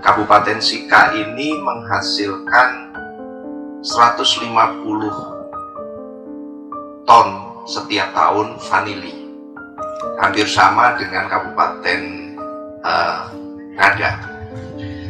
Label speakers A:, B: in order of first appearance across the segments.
A: Kabupaten Sika ini menghasilkan 150 ton setiap tahun vanili, hampir sama dengan Kabupaten Ngada.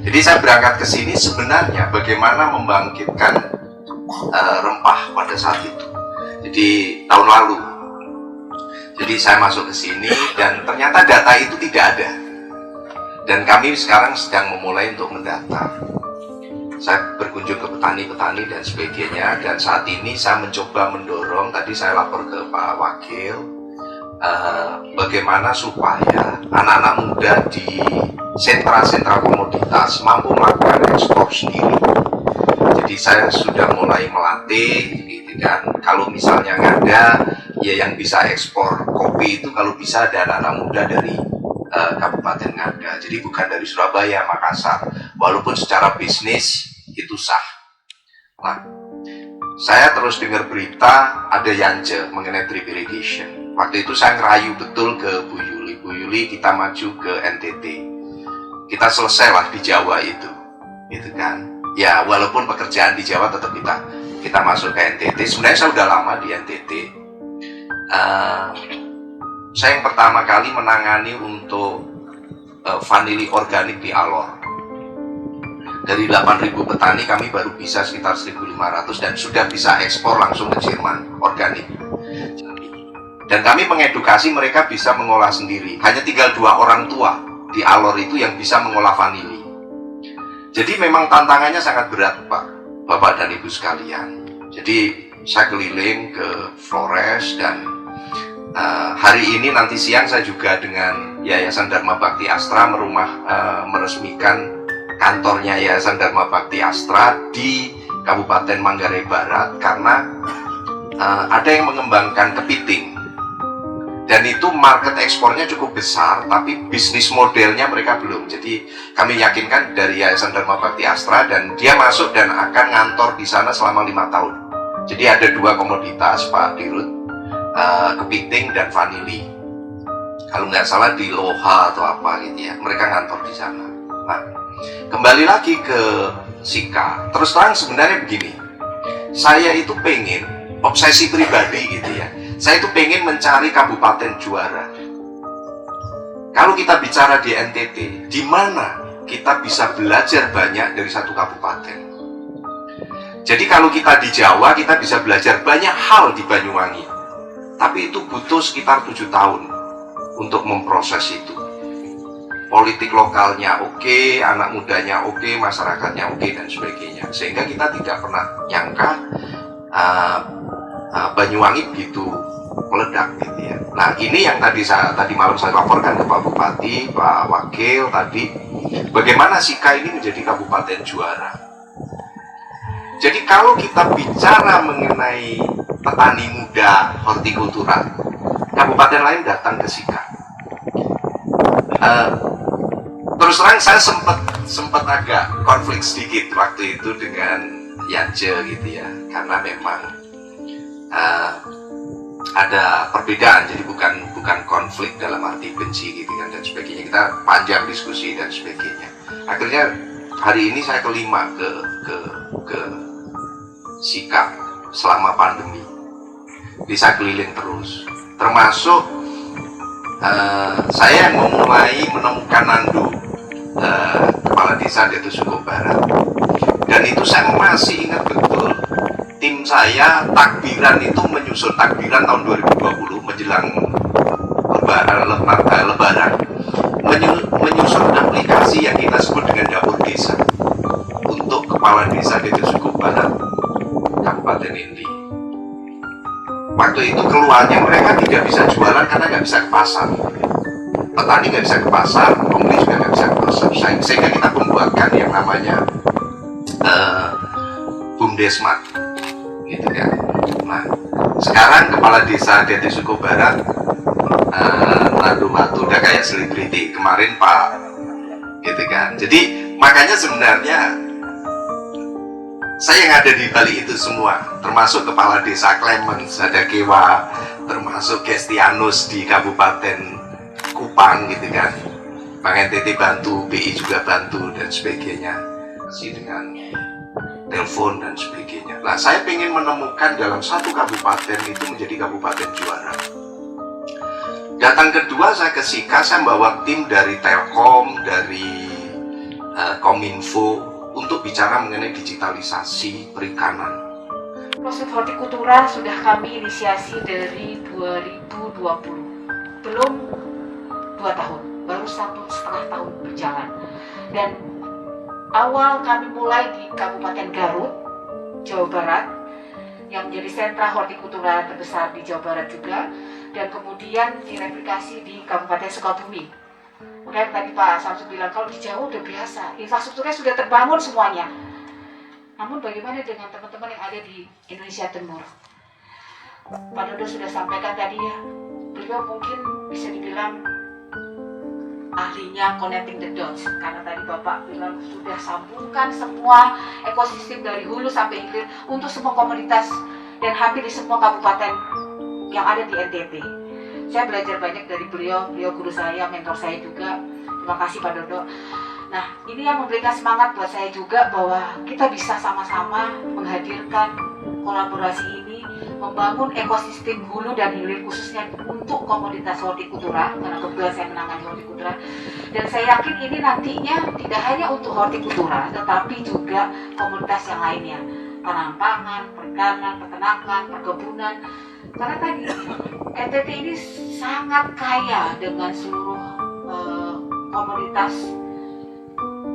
A: Jadi saya berangkat ke sini sebenarnya bagaimana membangkitkan rempah pada saat itu. Jadi tahun lalu. Jadi saya masuk ke sini dan ternyata data itu tidak ada. Dan kami sekarang sedang memulai untuk mendata. Saya berkunjung ke petani-petani dan sebagainya, dan saat ini saya mencoba mendorong, tadi saya lapor ke Pak Wakil, bagaimana supaya anak-anak muda di sentra-sentra komoditas mampu melakukan ekspor sendiri. Jadi saya sudah mulai melatih, gitu kan. Kalau misalnya nggak ada, ya yang bisa ekspor kopi itu kalau bisa ada anak-anak muda dari Kabupaten Ngada, jadi bukan dari Surabaya, Makassar, walaupun secara bisnis itu sah. Nah, saya terus dengar berita ada Yance mengenai drip irrigation. Waktu itu saya ngerayu betul ke Bu Yuli, kita maju ke NTT, kita selesai lah di Jawa itu, gitu kan. Ya walaupun pekerjaan di Jawa tetap kita masuk ke NTT. Sebenarnya saya udah lama di NTT. Saya yang pertama kali menangani untuk vanili organik di Alor. Dari 8.000 petani kami baru bisa sekitar 1.500 dan sudah bisa ekspor langsung ke Jerman organik. Dan kami mengedukasi mereka bisa mengolah sendiri. Hanya tinggal 2 orang tua di Alor itu yang bisa mengolah vanili. Jadi memang tantangannya sangat berat, Pak, Bapak dan Ibu sekalian. Jadi saya keliling ke Flores dan hari ini nanti siang saya juga dengan Yayasan Dharma Bakti Astra meresmikan kantornya Yayasan Dharma Bakti Astra di Kabupaten Manggarai Barat, karena ada yang mengembangkan kepiting dan itu market ekspornya cukup besar, tapi bisnis modelnya mereka belum. Jadi kami yakinkan dari Yayasan Dharma Bakti Astra, dan dia masuk dan akan ngantor di sana selama 5 tahun. Jadi ada 2 komoditas, Pak Dirut, kepiting dan vanili. Kalau nggak salah di Loha atau apa gitu ya, mereka ngantor di sana. Nah, kembali lagi ke Sika. Terus terang sebenarnya begini, saya itu pengen, obsesi pribadi gitu ya, saya itu pengen mencari kabupaten juara. Kalau kita bicara di NTT, di mana kita bisa belajar banyak dari satu kabupaten. Jadi kalau kita di Jawa, kita bisa belajar banyak hal di Banyuwangi. Tapi itu butuh sekitar 7 tahun untuk memproses itu. Politik lokalnya oke, anak mudanya oke, masyarakatnya oke, dan sebagainya. Sehingga kita tidak pernah nyangka Banyuwangi begitu meledak gitu ya. Nah ini yang tadi malam saya laporkan ke Pak Bupati, Pak Wakil tadi, bagaimana Sika ini menjadi kabupaten juara. Jadi kalau kita bicara mengenai petani muda hortikultura, kabupaten lain datang ke Sika. Terus terang saya sempat agak konflik sedikit waktu itu dengan Yance gitu ya, karena memang ada perbedaan, jadi bukan konflik dalam arti benci gitu kan dan sebagainya. Kita panjang diskusi dan sebagainya. Akhirnya hari ini saya kelima ke Sika selama pandemi. Bisa keliling terus, termasuk saya yang memulai menemukan Nandu, kepala desa di Suku Barat, dan itu saya masih ingat betul. Tim saya takbiran itu menyusun takbiran tahun 2020 menjelang Lebaran, menyusun aplikasi yang kita sebut dengan dapur desa untuk kepala desa di Suku Barat, Kabupaten Indi. Waktu itu keluarnya mereka tidak bisa jualan karena nggak bisa ke pasar. Petani nggak bisa ke pasar, pembeli juga nggak bisa ke pasar. Sehingga kita membuatkan yang namanya Bumdesmat, gitu kan. Nah, sekarang kepala desa di Suku Barat, Matu udah kayak selebriti. Kemarin Pak, gitu kan. Jadi makanya sebenarnya saya yang ada di Bali itu semua, termasuk kepala desa Clemens, ada Kewa, termasuk Gestianus di Kabupaten Kupang gitu kan. Bank NTT bantu, BI juga bantu dan sebagainya, dengan telepon dan sebagainya. Nah, saya ingin menemukan dalam satu kabupaten itu menjadi kabupaten juara. Datang kedua saya ke Sika, saya membawa tim dari Telkom, dari Kominfo untuk bicara mengenai digitalisasi perikanan.
B: Proses hortikultura sudah kami inisiasi dari 2020, belum 2 tahun, baru 1,5 tahun berjalan. Dan awal kami mulai di Kabupaten Garut, Jawa Barat, yang menjadi sentra hortikultura terbesar di Jawa Barat juga, dan kemudian direplikasi di Kabupaten Sukabumi. Kemudian tadi Pak Samsul bilang kalau di Jawa udah biasa, infrastrukturnya sudah terbangun semuanya. Namun bagaimana dengan teman-teman yang ada di Indonesia Timur? Pak Dodo sudah sampaikan tadi ya, beliau mungkin bisa dibilang ahlinya connecting the dots, karena tadi Bapak bilang sudah sambungkan semua ekosistem dari hulu sampai hilir untuk semua komunitas dan hampir di semua kabupaten yang ada di NTT. Saya belajar banyak dari beliau guru saya, mentor saya juga. Terima kasih Pak Dodo. Nah, ini yang memberikan semangat buat saya juga bahwa kita bisa sama-sama menghadirkan kolaborasi ini, membangun ekosistem hulu dan hilir khususnya untuk komoditas hortikultura, karena kebetulan saya menangani hortikultura. Dan saya yakin ini nantinya tidak hanya untuk hortikultura, tetapi juga komoditas yang lainnya, tanaman pangan, perikanan, peternakan, perkebunan. Karena tadi NTT ini sangat kaya dengan seluruh komoditas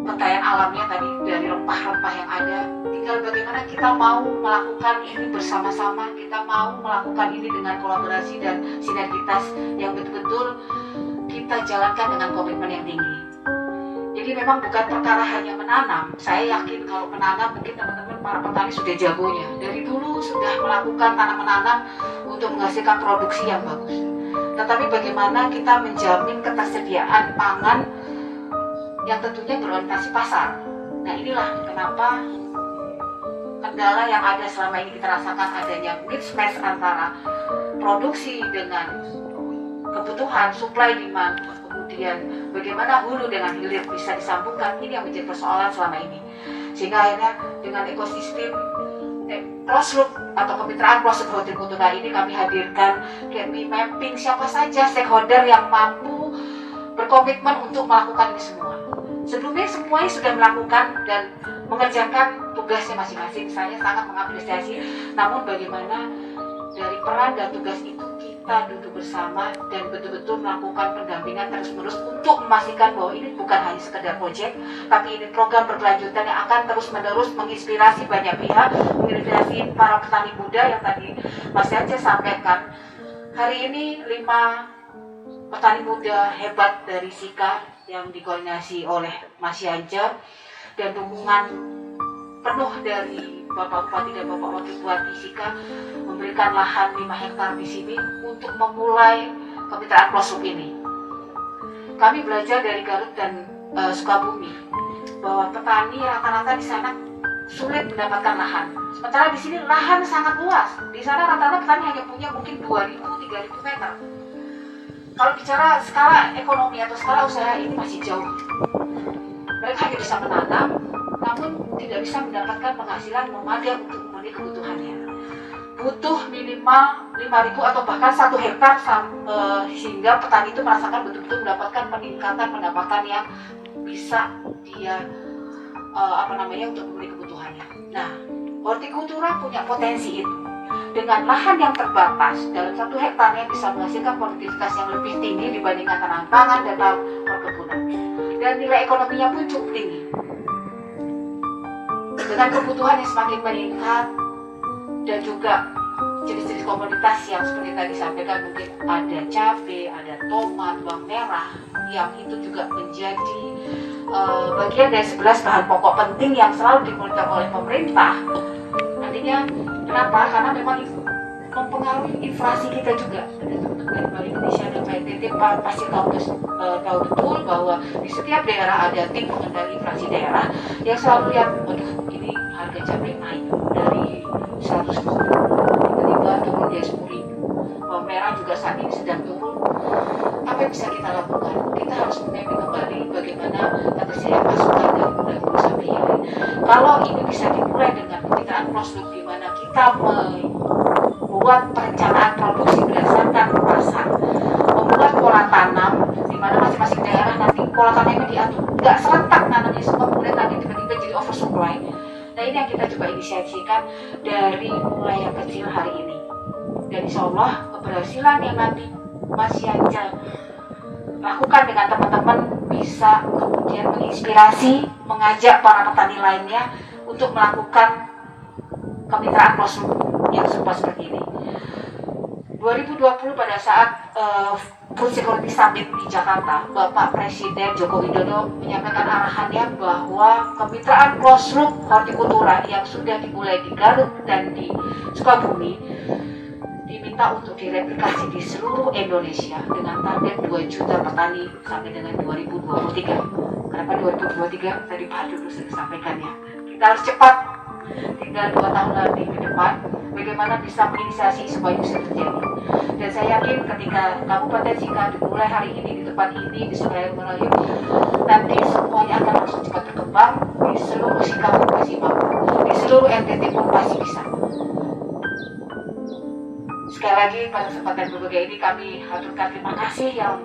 B: kekayaan alamnya tadi, dari rempah-rempah yang ada. Tinggal bagaimana kita mau melakukan ini bersama-sama, kita mau melakukan ini dengan kolaborasi dan sinergitas yang betul-betul kita jalankan dengan komitmen yang tinggi. Jadi memang bukan perkara hanya menanam. Saya yakin kalau menanam mungkin teman-teman para petani sudah jagonya. Dari dulu sudah melakukan tanam-menanam untuk menghasilkan produksi yang bagus. Tetapi bagaimana kita menjamin ketersediaan pangan yang tentunya berorientasi pasar. Nah, inilah kenapa kendala yang ada selama ini kita rasakan, adanya mismatch antara produksi dengan kebutuhan, supply demand, kemudian bagaimana hulu dengan hilir bisa disambungkan. Ini yang menjadi persoalan selama ini. Sehingga akhirnya dengan ekosistem closed loop atau kemitraan closed loop hortikultura ini kami hadirkan, kami mapping siapa saja stakeholder yang mampu berkomitmen untuk melakukan ini semua. Sebelumnya semuanya sudah melakukan dan mengerjakan tugasnya masing-masing. Saya sangat mengapresiasi. Namun bagaimana dari peran dan tugas itu kita duduk bersama dan betul-betul melakukan pendampingan terus-menerus untuk memastikan bahwa ini bukan hanya sekedar proyek, tapi ini program berkelanjutan yang akan terus-menerus menginspirasi banyak pihak, menginspirasi para petani muda yang tadi Mas Yance sampaikan. Hari ini 5 petani muda hebat dari Sika yang dikoordinasi oleh Mas Yance dan dukungan penuh dari Bapak Bupati dan Bapak Wakil Bupati Sika memberikan lahan 5 hektar di sini untuk memulai kemitraan closed loop ini. Kami belajar dari Garut dan Sukabumi bahwa petani rata-rata di sana sulit mendapatkan lahan. Sementara di sini lahan sangat luas. Di sana rata-rata petani hanya punya mungkin 2.000-3.000 meter. Kalau bicara skala ekonomi atau skala usaha ini masih jauh. Mereka hanya bisa menanam, namun tidak bisa mendapatkan penghasilan memadai untuk memenuhi kebutuhannya. Butuh minimal 5.000 atau bahkan 1 hektar sehingga petani itu merasakan betul-betul mendapatkan peningkatan pendapatan yang bisa dia untuk memenuhi kebutuhannya. Nah, hortikultura punya potensi itu. Dengan lahan yang terbatas, dalam 1 hektar yang bisa menghasilkan produktivitas yang lebih tinggi dibandingkan tanaman pangan dan perkebunan. Dan nilai ekonominya pun cukup tinggi. Dengan kebutuhan yang semakin meningkat dan juga jenis-jenis komoditas yang seperti tadi disampaikan, mungkin ada cabai, ada tomat, bawang merah, yang itu juga menjadi bagian dari 11 bahan pokok penting yang selalu dimonitor oleh pemerintah. Nantinya kenapa? Karena memang mempengaruhi inflasi kita juga. Ada teman-teman dari Bank Indonesia dan BNPB pasti tahu betul bahwa di setiap daerah ada tim pengendali inflasi daerah yang selalu lihat, waduh ini harga cabai naik dari 100 tiba-tiba turun dari 10.000. Bawang merah juga saat ini sedang turun. Apa apa yang bisa kita lakukan? Kita harus memapping kembali bagaimana ketersediaan masukan dari mulai hulu sampai hilir. Kalau ini bisa dimulai dengan kemitraan closed loop, di mana kita membuat perencanaan produksi berdasarkan pasar, membuat pola tanam, di mana masing-masing daerah nanti pola tanamnya diatur, nggak serentak nanamnya semua kemudian nanti tiba-tiba jadi oversupply. Nah, ini yang kita coba inisiasikan dari mulai yang kecil hari ini. Dan insya Allah keberhasilan yang nanti Mas Yanja lakukan dengan teman-teman bisa kemudian menginspirasi, mengajak para petani lainnya untuk melakukan kemitraan closed loop yang serupa seperti ini. 2020 pada saat Food Security Summit di Jakarta, Bapak Presiden Joko Widodo menyampaikan arahannya bahwa kemitraan closed loop hortikultura yang sudah dimulai di Garut dan di Sukabumi diminta untuk direplikasi di seluruh Indonesia dengan target 2 juta petani sampai dengan 2023. Kenapa 2023? Tadi Pak Dulu sudah sampaikan ya. Kita harus cepat, tinggal 2 tahun lagi ke depan, bagaimana bisa menginisiasi supaya itu bisa terjadi. Dan saya yakin ketika Kabupaten Sika dimulai hari ini di tempat ini di Sungai Melayu, nanti semuanya akan langsung cepat berkembang di seluruh Sika pun pasti mampu, di seluruh NTT pun pasti bisa. Sekali lagi pada kesempatan berbagai ini kami haturkan terima kasih yang